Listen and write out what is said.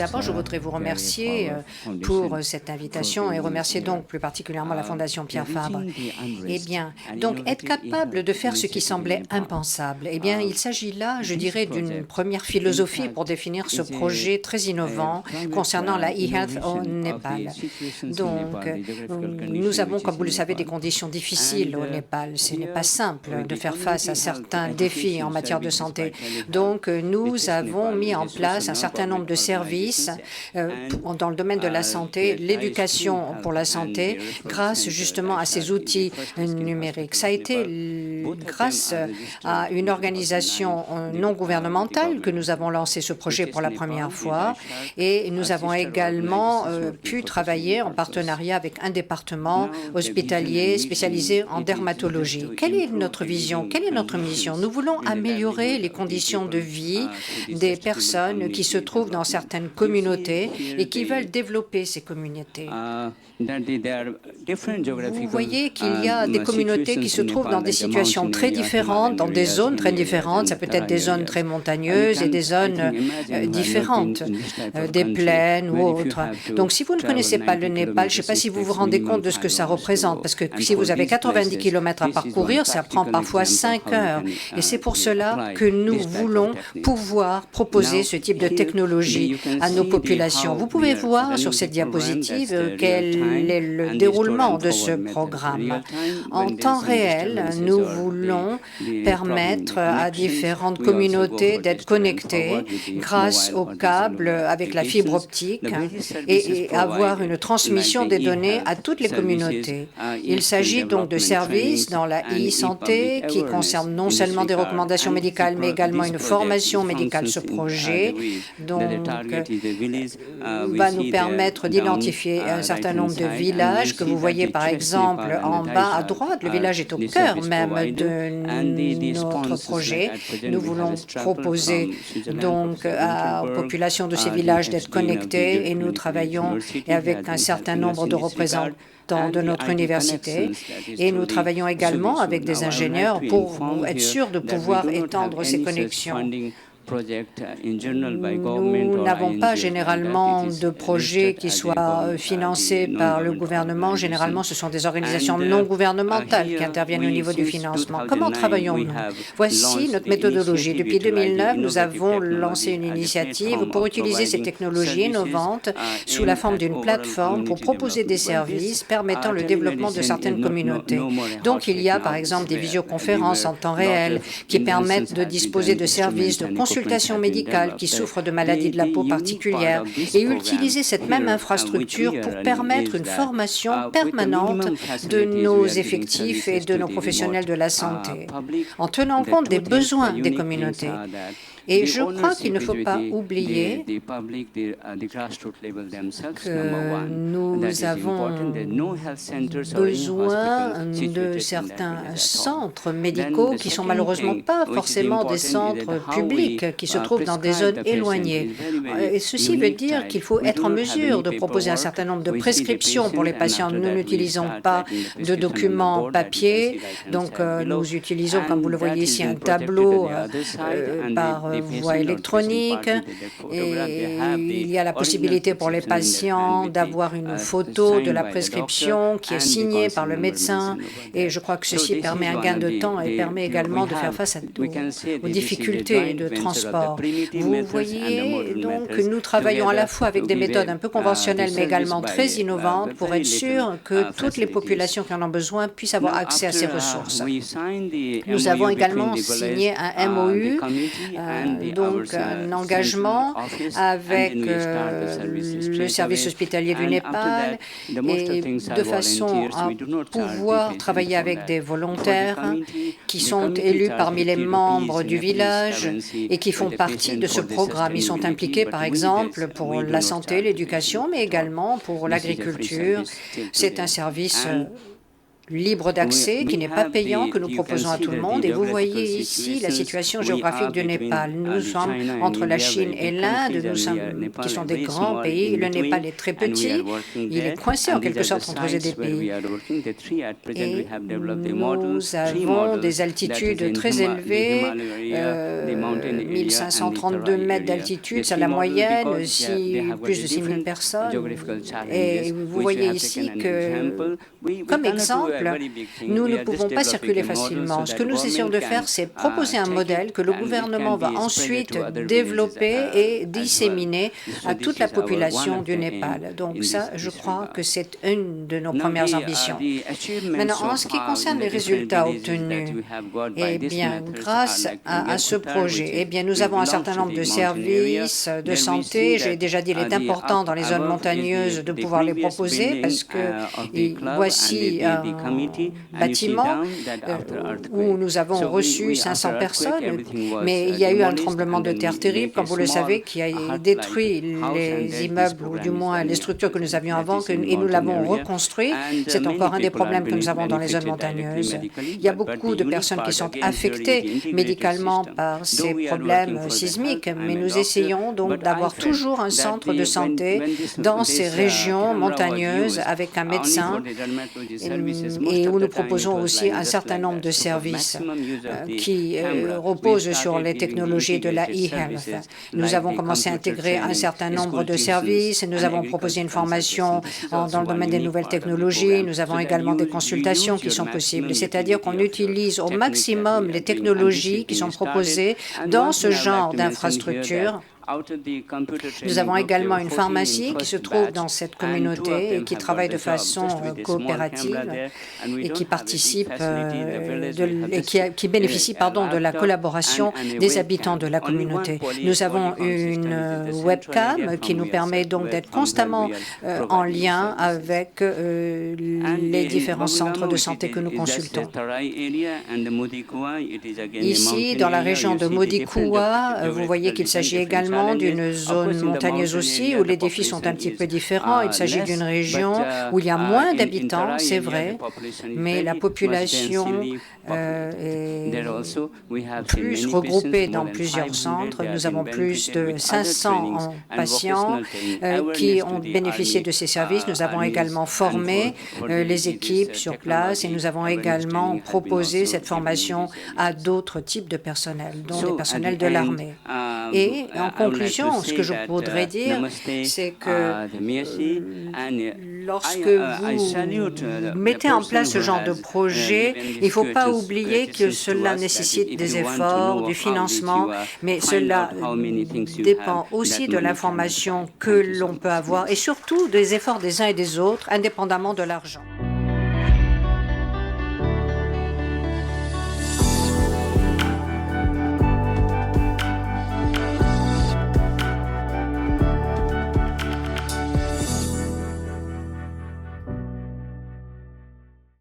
d'abord, je voudrais vous remercier pour cette invitation et remercier donc plus particulièrement la Fondation Pierre Fabre. Eh bien, donc être capable de faire ce qui semblait impensable, eh bien, il s'agit là, je dirais, d'une première philosophie pour définir ce projet très innovant concernant la e-health au Népal. Donc, nous avons, comme vous le savez, des conditions difficiles au Népal. Ce n'est pas simple de faire face à certains défis en matière de santé. Donc, nous avons mis en place un certain nombre de services dans le domaine de la santé, l'éducation pour la santé, grâce justement à ces outils numériques. Ça a été grâce à une organisation non gouvernementale que nous avons lancé ce projet pour la première fois et nous avons également pu travailler en partenariat avec un département hospitalier spécialisé en dermatologie. Quelle est notre vision? Quelle est notre mission? Nous voulons améliorer les conditions de vie des personnes qui se trouvent dans certaines communautés et qui veulent développer ces communautés. Vous voyez qu'il y a des communautés qui se trouvent dans des situations très différentes, dans des zones très différentes. Ça peut être des zones très montagneuses et des zones différentes, des plaines ou autres. Donc, si vous ne connaissez pas le Népal, je ne sais pas si vous vous rendez compte de ce que ça représente, parce que si vous avez 90 km à parcourir, ça prend parfois 5 heures. Et c'est pour cela que nous voulons pouvoir proposer ce type de technologie à nos populations. Vous pouvez voir sur cette diapositive quel est le déroulement de ce programme. En temps réel, nous voulons permettre à différentes communautés d'être connectées grâce aux câbles avec la fibre optique et avoir une transmission des données à toutes les communautés. Il s'agit donc de services dans la e-santé qui concernent non seulement des recommandations médicales, mais également une formation médicale. Ce projet donc, va nous permettre d'identifier un certain nombre de villages que vous voyez par exemple en bas à droite. Le village est au cœur même de notre projet. Nous voulons proposer donc aux populations de ces villages d'être connectées et nous travaillons avec un certain nombre de représentants de notre université et nous travaillons également avec des ingénieurs pour être sûrs de pouvoir étendre ces connexions. Nous n'avons pas généralement de projets qui soient financés par le gouvernement. Généralement, ce sont des organisations non gouvernementales qui interviennent au niveau du financement. Comment travaillons-nous? Voici notre méthodologie. Depuis 2009, nous avons lancé une initiative pour utiliser ces technologies innovantes sous la forme d'une plateforme pour proposer des services permettant le développement de certaines communautés. Donc, il y a par exemple des visioconférences en temps réel qui permettent de disposer de services de consultation médicales qui souffrent de maladies de la peau particulières et utiliser cette même infrastructure pour permettre une formation permanente de nos effectifs et de nos professionnels de la santé, en tenant compte des besoins des communautés. Et je crois qu'il ne faut pas oublier que nous avons besoin de certains centres médicaux qui ne sont malheureusement pas forcément des centres publics, qui se trouvent dans des zones éloignées. Et ceci veut dire qu'il faut être en mesure de proposer un certain nombre de prescriptions pour les patients. Nous n'utilisons pas de documents papier, donc nous utilisons, comme vous le voyez ici, un tableau par voie électronique et il y a la possibilité pour les patients d'avoir une photo de la prescription qui est signée par le médecin et je crois que ceci permet un gain de temps et permet également de faire face aux difficultés de transport. Vous voyez donc que nous travaillons à la fois avec des méthodes un peu conventionnelles mais également très innovantes pour être sûr que toutes les populations qui en ont besoin puissent avoir accès à ces ressources. Nous avons également signé un MOU, donc un engagement avec le service hospitalier du Népal et de façon à pouvoir travailler avec des volontaires qui sont élus parmi les membres du village et qui font partie de ce programme. Ils sont impliqués par exemple pour la santé, l'éducation, mais également pour l'agriculture. C'est un service libre d'accès, qui n'est pas payant, que nous proposons à tout le monde. Et vous voyez ici la situation géographique du Népal. Nous sommes entre la Chine et l'Inde, qui sont des grands pays. Le Népal est très petit, il est coincé en quelque sorte entre ces deux pays. Et nous avons des altitudes très élevées, 1532 mètres d'altitude, c'est la moyenne, plus de 6000 personnes. Et vous voyez ici que, comme exemple, nous ne pouvons pas circuler facilement. Ce que nous essayons de faire, c'est proposer un modèle que le gouvernement va ensuite développer et disséminer à toute la population du Népal. Donc ça, je crois que c'est une de nos premières ambitions. Maintenant, en ce qui concerne les résultats obtenus, eh bien, grâce à ce projet, eh bien, nous avons un certain nombre de services de santé. J'ai déjà dit, il est important dans les zones montagneuses de pouvoir les proposer parce que voici un bâtiment où nous avons reçu 500 personnes, mais il y a eu un tremblement de terre terrible, comme vous le savez, qui a détruit les immeubles, ou du moins les structures que nous avions avant, et nous l'avons reconstruit. C'est encore un des problèmes que nous avons dans les zones montagneuses. Il y a beaucoup de personnes qui sont affectées médicalement par ces problèmes sismiques, mais nous essayons donc d'avoir toujours un centre de santé dans ces régions montagneuses avec un médecin et où nous proposons aussi un certain nombre de services qui reposent sur les technologies de la e-health. Nous avons commencé à intégrer un certain nombre de services, nous avons proposé une formation dans le domaine des nouvelles technologies, nous avons également des consultations qui sont possibles, c'est-à-dire qu'on utilise au maximum les technologies qui sont proposées dans ce genre d'infrastructures. Nous avons également une pharmacie qui se trouve dans cette communauté et qui travaille de façon coopérative et qui participe qui bénéficie de la collaboration des habitants de la communauté. Nous avons une webcam qui nous permet donc d'être constamment en lien avec les différents centres de santé que nous consultons. Ici, dans la région de Modikwa, vous voyez qu'il s'agit également d'une zone montagneuse aussi, où les défis sont un petit peu différents. Il s'agit d'une région où il y a moins d'habitants, c'est vrai, mais la population est plus regroupée dans plusieurs centres. Nous avons plus de 500 patients qui ont bénéficié de ces services. Nous avons également formé les équipes sur place et nous avons également proposé cette formation à d'autres types de personnel, dont des personnels de l'armée. Et en conclusion, ce que je voudrais dire, c'est que lorsque vous mettez en place ce genre de projet, il ne faut pas oublier que cela nécessite des efforts, du financement, mais cela dépend aussi de l'information que l'on peut avoir et surtout des efforts des uns et des autres, indépendamment de l'argent.